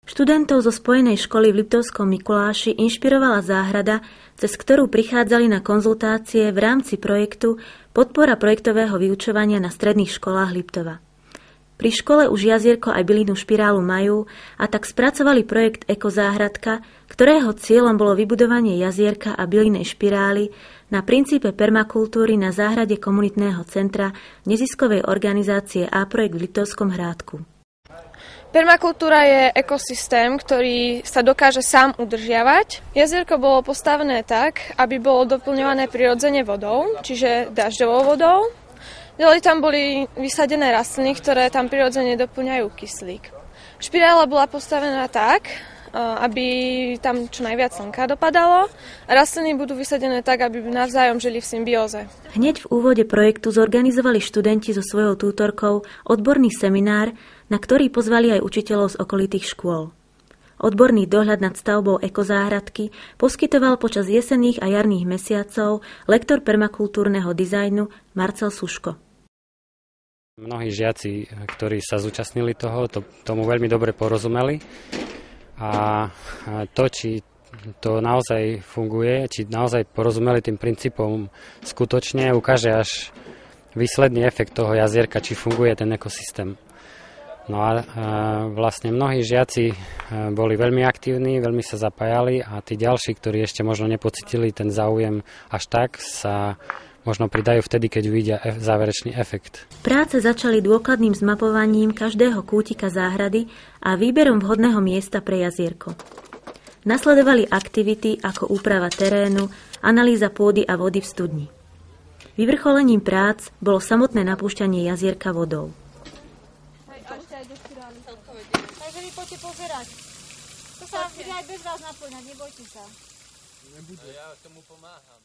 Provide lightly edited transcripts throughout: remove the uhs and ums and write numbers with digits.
Študentov zo spojenej školy v Liptovskom Mikuláši inšpirovala záhrada, cez ktorú prichádzali na konzultácie v rámci projektu Podpora projektového vyučovania na stredných školách Liptova. Pri škole už jazierko aj bylinnú špirálu majú a tak spracovali projekt Ekozáhradka, ktorého cieľom bolo vybudovanie jazierka a bylinnej špirály na princípe permakultúry na záhrade komunitného centra neziskovej organizácie A-projekt v Liptovskom Hrádku. Permakultúra je ekosystém, ktorý sa dokáže sám udržiavať. Jazierko bolo postavené tak, aby bolo doplňované prirodzene vodou, čiže dažďovou vodou. Ďalej tam boli vysadené rastliny, ktoré tam prirodzene doplňajú kyslík. Špirála bola postavená tak, aby tam čo najviac slnka dopadalo a rastliny budú vysadené tak, aby navzájom žili v symbióze. Hneď v úvode projektu zorganizovali študenti so svojou tútorkou odborný seminár, na ktorý pozvali aj učiteľov z okolitých škôl. Odborný dohľad nad stavbou ekozáhradky poskytoval počas jesenných a jarných mesiacov lektor permakultúrneho dizajnu Marcel Suško. Mnohí žiaci, ktorí sa zúčastnili tomu veľmi dobre porozumeli a to, či to naozaj funguje, či naozaj porozumeli tým princípom skutočne, ukáže až výsledný efekt toho jazierka, či funguje ten ekosystém. No a vlastne mnohí žiaci boli veľmi aktívni, veľmi sa zapájali a tí ďalší, ktorí ešte možno nepocitili ten záujem až tak, sa možno pridajú vtedy, keď uvidia záverečný efekt. Práce začali dôkladným zmapovaním každého kútika záhrady a výberom vhodného miesta pre jazierko. Nasledovali aktivity ako úprava terénu, analýza pôdy a vody v studni. Vyvrcholením prác bolo samotné napúšťanie jazierka vodou. Takže vy poďte pozerať. To sa bude aj bez vás naplňať, nebojte sa. Ja tomu pomáham.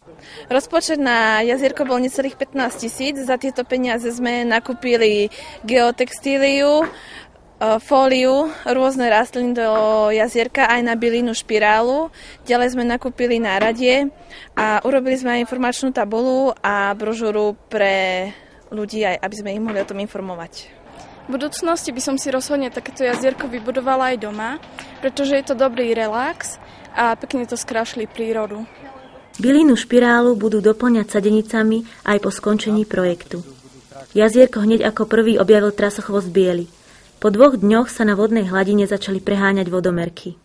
Rozpočet na jazierko bol necelých 15 000. Za tieto peniaze sme nakúpili geotextíliu, fóliu, rôzne rastliny do jazierka aj na bylinnú špirálu. Ďalej sme nakúpili náradie a urobili sme aj informačnú tabulu a brožúru pre ľudí, aj aby sme ich mohli o tom informovať. V budúcnosti by som si rozhodne takéto jazierko vybudovala aj doma, pretože je to dobrý relax a pekne to skrášli prírodu. Bylinnú špirálu budú doplňať sadenicami aj po skončení projektu. Jazierko hneď ako prvý objavil trasochvost biely. Po 2 dňoch sa na vodnej hladine začali preháňať vodomerky.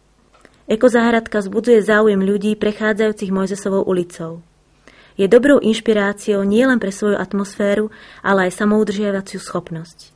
Ekozáhradka vzbudzuje záujem ľudí prechádzajúcich Mojzesovou ulicou. Je dobrou inšpiráciou nielen pre svoju atmosféru, ale aj samoudržiavaciu schopnosť.